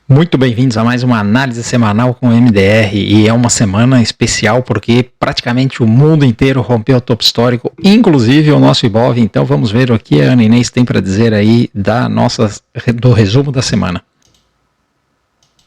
Muito bem-vindos a mais uma análise semanal com o MDR, e é uma semana especial porque praticamente o mundo inteiro rompeu o topo histórico, inclusive o nosso Ibov. Então vamos ver o que a Ana Inês tem para dizer aí do resumo da semana.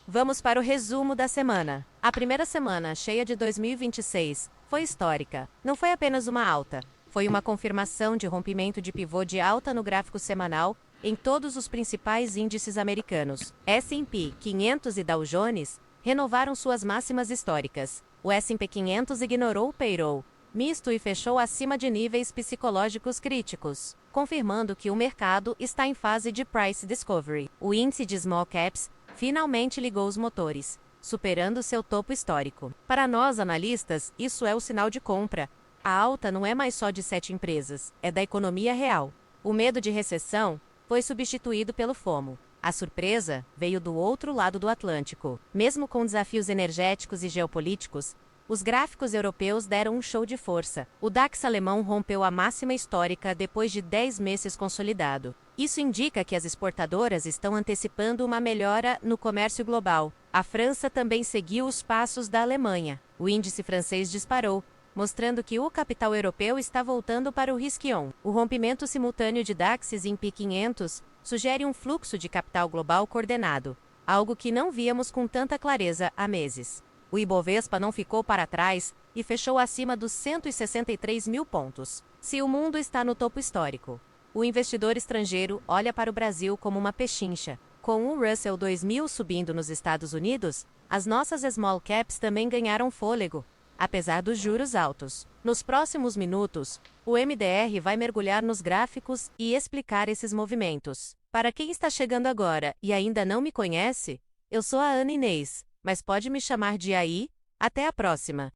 Vamos para o resumo da semana. A primeira semana, cheia de 2026, foi histórica. Não foi apenas uma alta, foi uma confirmação de rompimento de pivô de alta no gráfico semanal em todos os principais índices americanos. S&P 500 e Dow Jones renovaram suas máximas históricas. O S&P 500 ignorou o payroll misto e fechou acima de níveis psicológicos críticos, confirmando que o mercado está em fase de price discovery. O índice de small caps finalmente ligou os motores, superando seu topo histórico. Para nós analistas, isso é o sinal de compra. A alta não é mais só de 7 empresas, é da economia real. O medo de recessão foi substituído pelo FOMO. A surpresa veio do outro lado do Atlântico. Mesmo com desafios energéticos e geopolíticos, os gráficos europeus deram um show de força. O DAX alemão rompeu a máxima histórica depois de 10 meses consolidado. Isso indica que as exportadoras estão antecipando uma melhora no comércio global. A França também seguiu os passos da Alemanha. O índice francês disparou, mostrando que o capital europeu está voltando para o risk-on. O rompimento simultâneo de DAX e S&P 500 sugere um fluxo de capital global coordenado, algo que não víamos com tanta clareza há meses. O Ibovespa não ficou para trás e fechou acima dos 163 mil pontos. Se o mundo está no topo histórico, o investidor estrangeiro olha para o Brasil como uma pechincha. Com o Russell 2000 subindo nos Estados Unidos, as nossas small caps também ganharam fôlego, apesar dos juros altos. Nos próximos minutos, o MDR vai mergulhar nos gráficos e explicar esses movimentos. Para quem está chegando agora e ainda não me conhece, eu sou a Ana Inês, mas pode me chamar de AI. Até a próxima.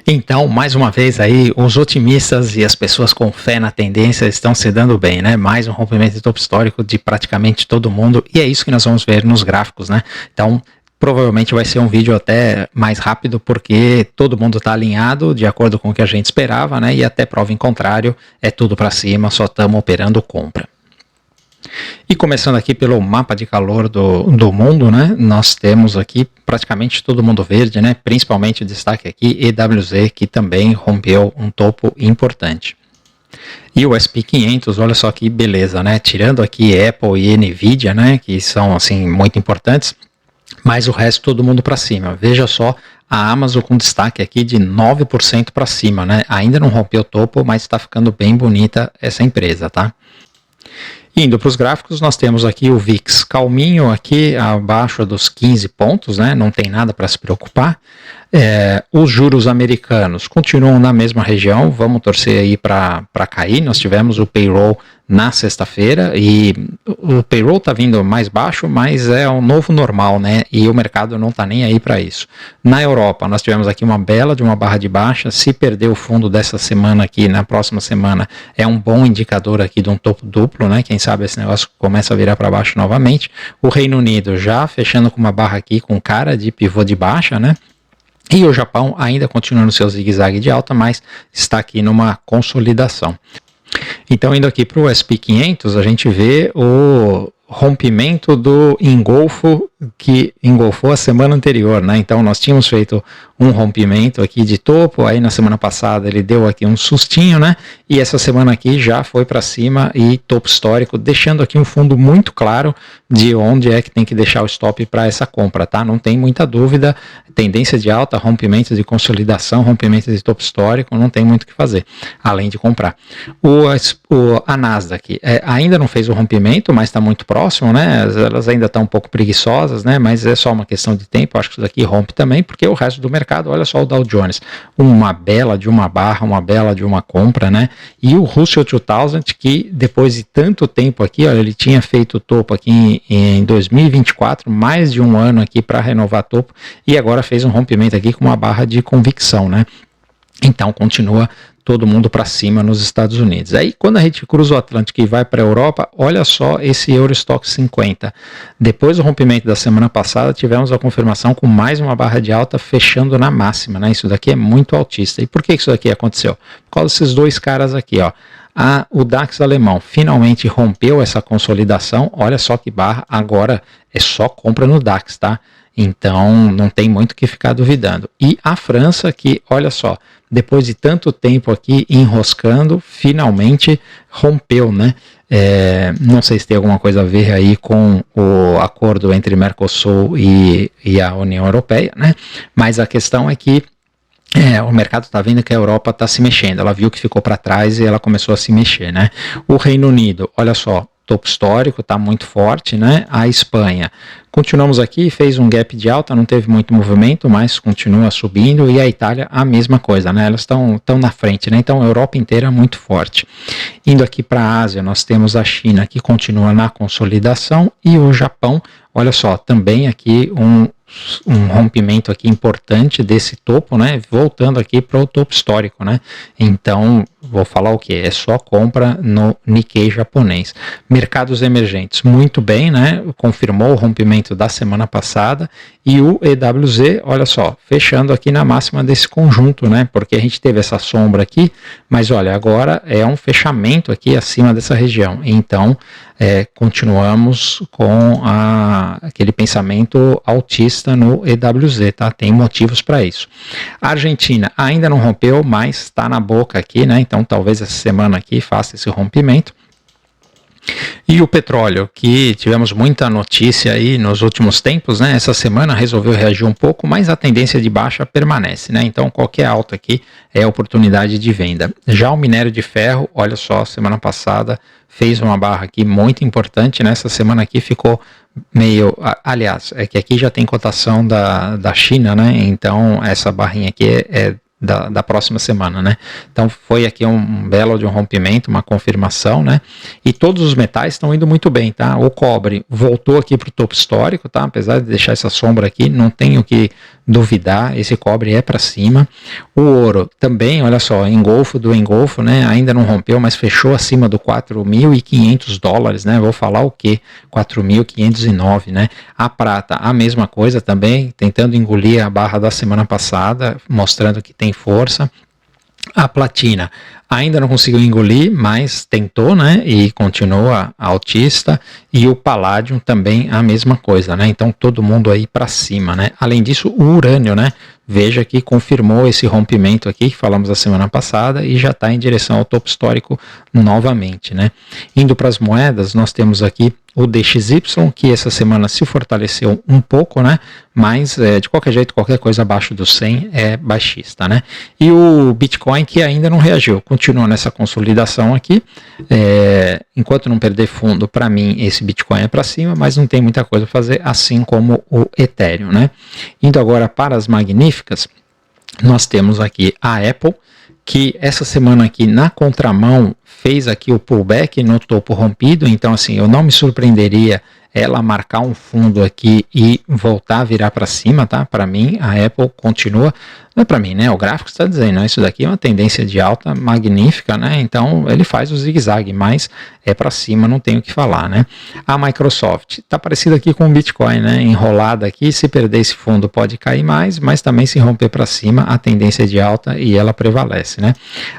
Então, mais uma vez aí, os otimistas e as pessoas com fé na tendência estão se dando bem, né? Mais um rompimento de topo histórico de praticamente todo mundo, e é isso que nós vamos ver nos gráficos, né? Então, provavelmente vai ser um vídeo até mais rápido, porque todo mundo está alinhado de acordo com o que a gente esperava, né? E até prova em contrário, é tudo para cima, só estamos operando compra. E começando aqui pelo mapa de calor do mundo, né? Nós temos aqui praticamente todo mundo verde, né? Principalmente o destaque aqui, EWZ, que também rompeu um topo importante. E o S&P 500, olha só que beleza, né? Tirando aqui Apple e Nvidia, né? Que são, assim, muito importantes, mas o resto todo mundo para cima. Veja só a Amazon com destaque aqui de 9% para cima, né? Ainda não rompeu o topo, mas está ficando bem bonita essa empresa, tá? Indo para os gráficos, nós temos aqui o VIX calminho aqui abaixo dos 15 pontos, né? Não tem nada para se preocupar. Os juros americanos continuam na mesma região, vamos torcer aí para cair. Nós tivemos o payroll na sexta-feira e o payroll está vindo mais baixo, mas é um novo normal, né? E o mercado não está nem aí para isso. Na Europa, nós tivemos aqui uma bela de uma barra de baixa. Se perder o fundo dessa semana aqui, na próxima semana, é um bom indicador aqui de um topo duplo, né? Quem sabe esse negócio começa a virar para baixo novamente. O Reino Unido já fechando com uma barra aqui com cara de pivô de baixa, né? E o Japão ainda continua no seu zigue-zague de alta, mas está aqui numa consolidação. Então, indo aqui para o S&P 500, a gente vê o rompimento do engolfo que engolfou a semana anterior, né? Então nós tínhamos feito um rompimento aqui de topo, aí na semana passada ele deu aqui um sustinho, né? E essa semana aqui já foi para cima e topo histórico, deixando aqui um fundo muito claro de onde é que tem que deixar o stop para essa compra, tá? Não tem muita dúvida, tendência de alta, rompimento de consolidação, rompimento de topo histórico, não tem muito o que fazer, além de comprar. A Nasdaq ainda não fez o rompimento, mas está muito próximo, né? Elas ainda estão um pouco preguiçosas, né? Mas é só uma questão de tempo. Acho que isso daqui rompe também, porque o resto do mercado, olha só o Dow Jones, uma bela de uma barra, uma bela de uma compra, né? E o Russell 2000, que depois de tanto tempo aqui, olha, ele tinha feito topo aqui em 2024, mais de um ano aqui para renovar topo, e agora fez um rompimento aqui com uma barra de convicção, né? Então continua todo mundo para cima nos Estados Unidos. Aí quando a gente cruza o Atlântico e vai para a Europa, olha só esse Eurostoxx 50. Depois do rompimento da semana passada, tivemos a confirmação com mais uma barra de alta fechando na máxima, né? Isso daqui é muito altista. E por que isso daqui aconteceu? Por causa desses dois caras aqui, ó. O DAX alemão finalmente rompeu essa consolidação, olha só que barra, agora é só compra no DAX, tá? Então não tem muito o que ficar duvidando. E a França, que olha só, depois de tanto tempo aqui enroscando, finalmente rompeu, né? Não sei se tem alguma coisa a ver aí com o acordo entre Mercosul e a União Europeia, né? Mas a questão é que o mercado está vendo que a Europa está se mexendo, ela viu que ficou para trás e ela começou a se mexer, né? O Reino Unido, olha só, topo histórico, está muito forte, né? A Espanha, continuamos aqui, fez um gap de alta, não teve muito movimento, mas continua subindo, e a Itália a mesma coisa, né? Elas estão na frente, né? Então a Europa inteira muito forte. Indo aqui para a Ásia, nós temos a China que continua na consolidação, e o Japão, olha só, também aqui um rompimento aqui importante desse topo, né? Voltando aqui para o topo histórico, né? Então, vou falar o que? É só compra no Nikkei japonês. Mercados emergentes, muito bem, né? Confirmou o rompimento da semana passada, e o EWZ, olha só, fechando aqui na máxima desse conjunto, né? Porque a gente teve essa sombra aqui, mas olha, agora é um fechamento aqui acima dessa região. Então, continuamos com aquele pensamento altista no EWZ, tá? Tem motivos para isso. A Argentina ainda não rompeu, mas está na boca aqui, né? Então talvez essa semana aqui faça esse rompimento. E o petróleo, que tivemos muita notícia aí nos últimos tempos, né? Essa semana resolveu reagir um pouco, mas a tendência de baixa permanece, né? Então qualquer alta aqui é oportunidade de venda. Já o minério de ferro, olha só, semana passada fez uma barra aqui muito importante, nessa semana aqui ficou meio, aliás, é que aqui já tem cotação da China, né? Então essa barrinha aqui é da próxima semana, né? Então foi aqui um belo de um rompimento, uma confirmação, né? E todos os metais estão indo muito bem, tá? O cobre voltou aqui para o topo histórico, tá? Apesar de deixar essa sombra aqui, não tenho que duvidar, esse cobre é para cima. O ouro também, olha só, engolfo, né? Ainda não rompeu, mas fechou acima do 4.500 dólares, né? Vou falar o quê? 4.509, né? A prata, a mesma coisa também, tentando engolir a barra da semana passada, mostrando que tem força. A platina ainda não conseguiu engolir, mas tentou, né? E continua altista. E o paládio também a mesma coisa, né? Então todo mundo aí para cima, né? Além disso, o urânio, né? Veja que confirmou esse rompimento aqui que falamos a semana passada e já está em direção ao topo histórico novamente, né? Indo para as moedas, nós temos aqui o DXY, que essa semana se fortaleceu um pouco, né? Mas de qualquer jeito, qualquer coisa abaixo do 100 é baixista, né? E o Bitcoin, que ainda não reagiu, continua nessa consolidação aqui. Enquanto não perder fundo, para mim esse Bitcoin é para cima, mas não tem muita coisa a fazer, assim como o Ethereum, né? Indo agora para as magníficas, nós temos aqui a Apple, que essa semana aqui na contramão fez aqui o pullback no topo rompido, então assim, eu não me surpreenderia ela marcar um fundo aqui e voltar a virar para cima, tá? Para mim, a Apple continua, não é para mim, né? O gráfico está dizendo, né? Isso daqui é uma tendência de alta magnífica, né? Então, ele faz o zigue-zague, mas é para cima, não tenho o que falar, né? A Microsoft está parecida aqui com o Bitcoin, né? Enrolada aqui, se perder esse fundo pode cair mais, mas também se romper para cima, a tendência é de alta e ela prevalece, né?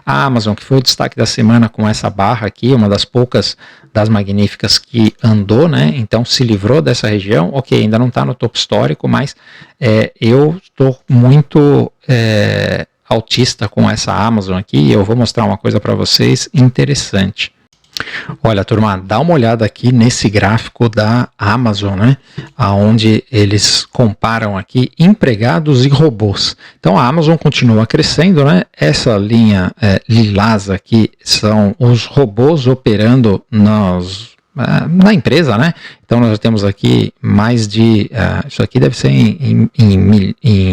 A Amazon, que foi o destaque da semana com essa barra aqui, uma das poucas das magníficas que andou, né? Então se livrou dessa região, ok, ainda não está no topo histórico, mas eu estou muito altista com essa Amazon aqui e eu vou mostrar uma coisa para vocês interessante. Olha, turma, dá uma olhada aqui nesse gráfico da Amazon, né? Onde eles comparam aqui empregados e robôs. Então a Amazon continua crescendo, né? Essa linha lilás aqui são os robôs operando na empresa, né? Então nós temos aqui mais de, isso aqui deve ser em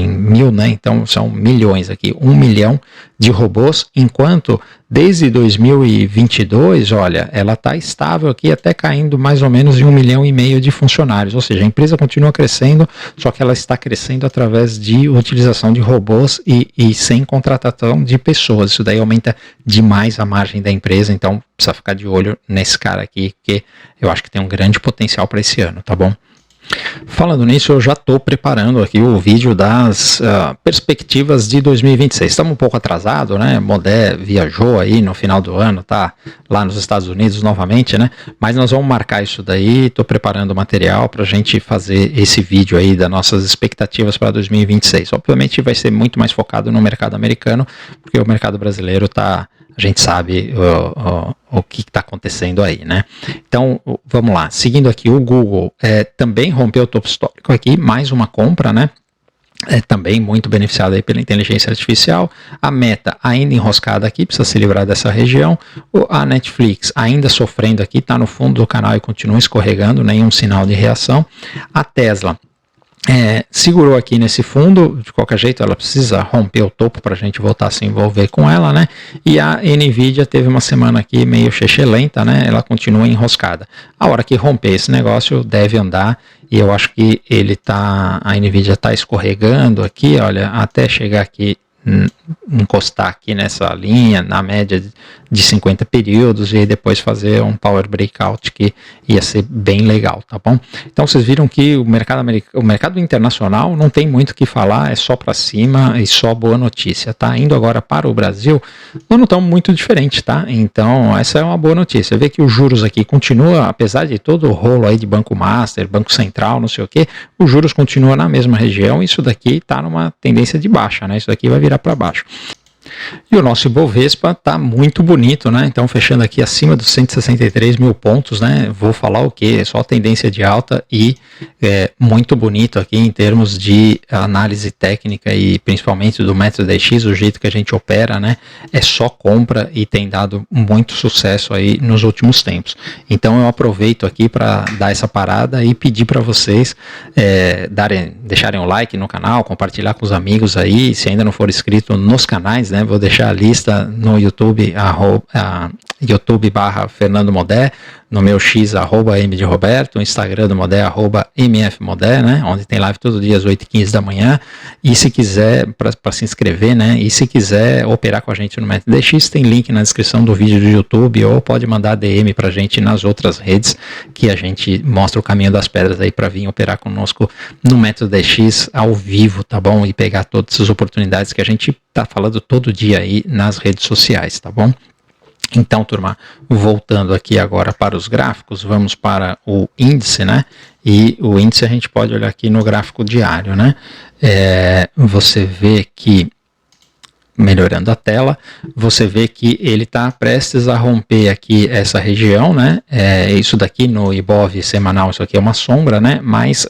mil, né? Então são milhões aqui, 1 milhão de robôs, enquanto desde 2022, olha, ela está estável aqui, até caindo mais ou menos em 1,5 milhão de funcionários, ou seja, a empresa continua crescendo, só que ela está crescendo através de utilização de robôs e sem contratação de pessoas. Isso daí aumenta demais a margem da empresa, então precisa ficar de olho nesse cara aqui, que eu acho que tem um grande potencial para esse ano, tá bom? Falando nisso, eu já estou preparando aqui o vídeo das perspectivas de 2026. Estamos um pouco atrasado, né? Modé viajou aí no final do ano, tá lá nos Estados Unidos novamente, né? Mas nós vamos marcar isso daí. Estou preparando o material para a gente fazer esse vídeo aí das nossas expectativas para 2026. Obviamente vai ser muito mais focado no mercado americano, porque o mercado brasileiro tá... A gente sabe o que está acontecendo aí, né? Então, vamos lá. Seguindo aqui, o Google também rompeu o topo histórico aqui, mais uma compra, né? Também muito beneficiado aí pela inteligência artificial. A Meta ainda enroscada aqui, precisa se livrar dessa região. A Netflix ainda sofrendo aqui, está no fundo do canal e continua escorregando, nenhum sinal de reação. A Tesla segurou aqui nesse fundo, de qualquer jeito ela precisa romper o topo para a gente voltar a se envolver com ela, né? E a Nvidia teve uma semana aqui meio lenta, né? Ela continua enroscada. A hora que romper esse negócio deve andar, e eu acho que a Nvidia está escorregando aqui, olha, até chegar aqui, encostar aqui nessa linha, na média de 50 períodos, e aí depois fazer um power breakout que ia ser bem legal, tá bom? Então vocês viram que o mercado internacional não tem muito o que falar, é só para cima e só boa notícia, tá? Indo agora para o Brasil, não estão muito diferente, tá? Então essa é uma boa notícia. Vê que os juros aqui continua, apesar de todo o rolo aí de Banco Master, Banco Central, não sei o que, os juros continuam na mesma região, e isso daqui tá numa tendência de baixa, né? Isso daqui vai virar para baixo. E o nosso Ibovespa está muito bonito, né? Então, fechando aqui acima dos 163 mil pontos, né? Vou falar o quê? É só tendência de alta e muito bonito aqui em termos de análise técnica e principalmente do método DX, o jeito que a gente opera, né? É só compra e tem dado muito sucesso aí nos últimos tempos. Então, eu aproveito aqui para dar essa parada e pedir para vocês deixarem um like no canal, compartilhar com os amigos aí, se ainda não for inscrito nos canais, né? Vou deixar a lista no YouTube, YouTube/Fernando Modé, no meu X, @M de Roberto, o Instagram do Modé, @MFModé, né? Onde tem live todo dia às 8h15 da manhã. E se quiser, para se inscrever, né? E se quiser operar com a gente no método DX, tem link na descrição do vídeo do YouTube, ou pode mandar DM pra gente nas outras redes, que a gente mostra o caminho das pedras aí para vir operar conosco no método DX ao vivo, tá bom? E pegar todas as oportunidades que a gente tá falando todo dia aí nas redes sociais, tá bom? Então, turma, voltando aqui agora para os gráficos, vamos para o índice, né? E o índice a gente pode olhar aqui no gráfico diário, né? Você vê que, melhorando a tela, você vê que ele está prestes a romper aqui essa região, né? Isso daqui no Ibov semanal, isso aqui é uma sombra, né? Mas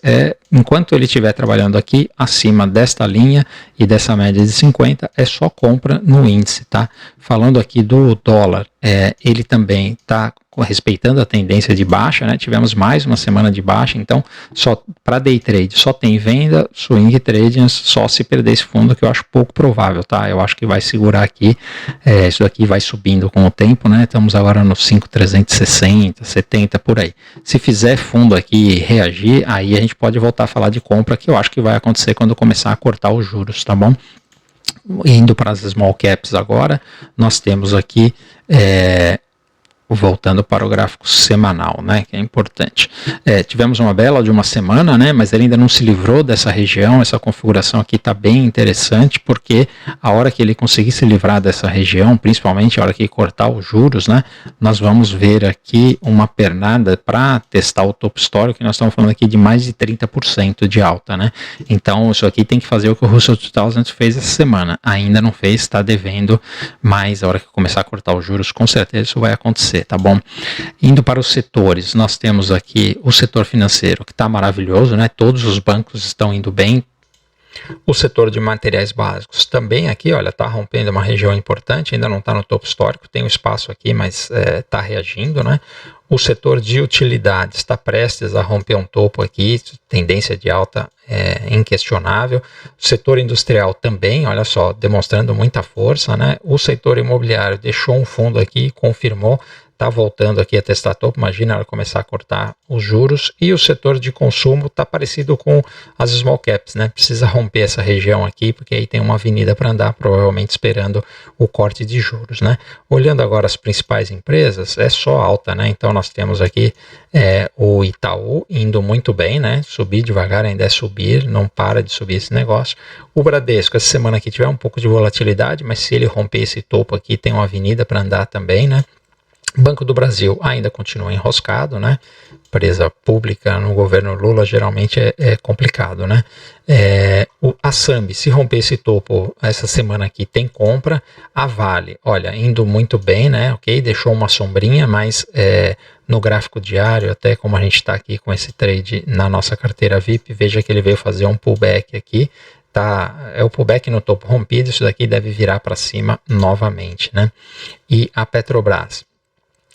enquanto ele estiver trabalhando aqui acima desta linha e dessa média de 50, é só compra no índice, tá? Falando aqui do dólar, ele também está respeitando a tendência de baixa, né? Tivemos mais uma semana de baixa, então só para day trade só tem venda, swing trading só se perder esse fundo, que eu acho pouco provável, tá? Eu acho que vai segurar aqui, isso daqui vai subindo com o tempo, né? Estamos agora no 5,360, 70 por aí. Se fizer fundo aqui reagir, aí a gente pode voltar a falar de compra, que eu acho que vai acontecer quando começar a cortar os juros, tá bom? Indo para as small caps agora, nós temos aqui voltando para o gráfico semanal, né, que é importante. Tivemos uma bela de uma semana, né, mas ele ainda não se livrou dessa região. Essa configuração aqui está bem interessante, porque a hora que ele conseguir se livrar dessa região, principalmente a hora que cortar os juros, né, nós vamos ver aqui uma pernada para testar o topo histórico, que nós estamos falando aqui de mais de 30% de alta, né. Então isso aqui tem que fazer o que o Russell 2000 fez essa semana, ainda não fez, está devendo, mas a hora que começar a cortar os juros, com certeza isso vai acontecer, tá bom? Indo para os setores, nós temos aqui o setor financeiro, que está maravilhoso, né? Todos os bancos estão indo bem. O setor de materiais básicos também aqui, olha, está rompendo uma região importante, ainda não está no topo histórico, tem um espaço aqui, mas está reagindo, né? O setor de utilidades está prestes a romper um topo aqui, tendência de alta inquestionável. O setor industrial também, olha só, demonstrando muita força, né? O setor imobiliário deixou um fundo aqui, confirmou, está voltando aqui a testar topo, imagina ela começar a cortar os juros, e o setor de consumo está parecido com as small caps, né? Precisa romper essa região aqui, porque aí tem uma avenida para andar, provavelmente esperando o corte de juros, né? Olhando agora as principais empresas, é só alta, né? Então nós temos aqui o Itaú indo muito bem, né? Subir devagar, ainda é subir, não para de subir esse negócio. O Bradesco, essa semana aqui tiver um pouco de volatilidade, mas se ele romper esse topo aqui, tem uma avenida para andar também, né? Banco do Brasil ainda continua enroscado, né? Empresa pública no governo Lula geralmente é complicado, né? A Sambi, se romper esse topo essa semana aqui, tem compra. A Vale, olha, indo muito bem, né? Ok, deixou uma sombrinha, mas no gráfico diário, até como a gente está aqui com esse trade na nossa carteira VIP, veja que ele veio fazer um pullback aqui. É o pullback no topo rompido, isso daqui deve virar para cima novamente, né? E a Petrobras,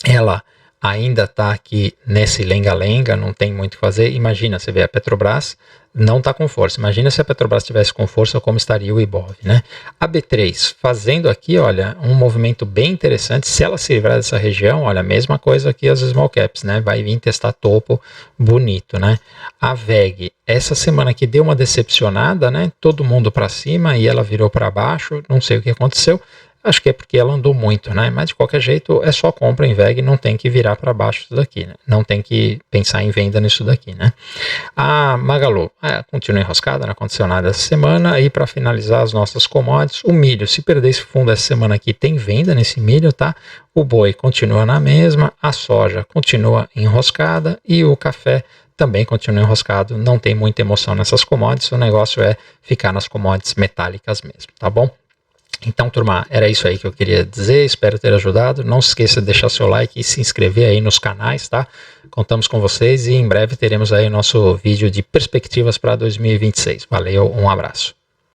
ela ainda está aqui nesse lenga-lenga, não tem muito o que fazer. Imagina, você vê a Petrobras não está com força. Imagina se a Petrobras estivesse com força, como estaria o Ibov, né? A B3 fazendo aqui, olha, um movimento bem interessante. Se ela se livrar dessa região, olha, a mesma coisa que as small caps, né? Vai vir testar topo bonito, né? A VEG, essa semana aqui deu uma decepcionada, né? Todo mundo para cima e ela virou para baixo, não sei o que aconteceu. Acho que é porque ela andou muito, né? Mas de qualquer jeito é só compra em VEG, não tem que virar para baixo isso daqui, né? Não tem que pensar em venda nisso daqui, né? A Magalu continua enroscada, não aconteceu nada essa semana. E para finalizar as nossas commodities, o milho, se perder esse fundo essa semana aqui, tem venda nesse milho, tá? O boi continua na mesma, a soja continua enroscada e o café também continua enroscado. Não tem muita emoção nessas commodities, o negócio é ficar nas commodities metálicas mesmo, tá bom? Então, turma, era isso aí que eu queria dizer, espero ter ajudado. Não se esqueça de deixar seu like e se inscrever aí nos canais, tá? Contamos com vocês e em breve teremos aí o nosso vídeo de perspectivas para 2026. Valeu, um abraço.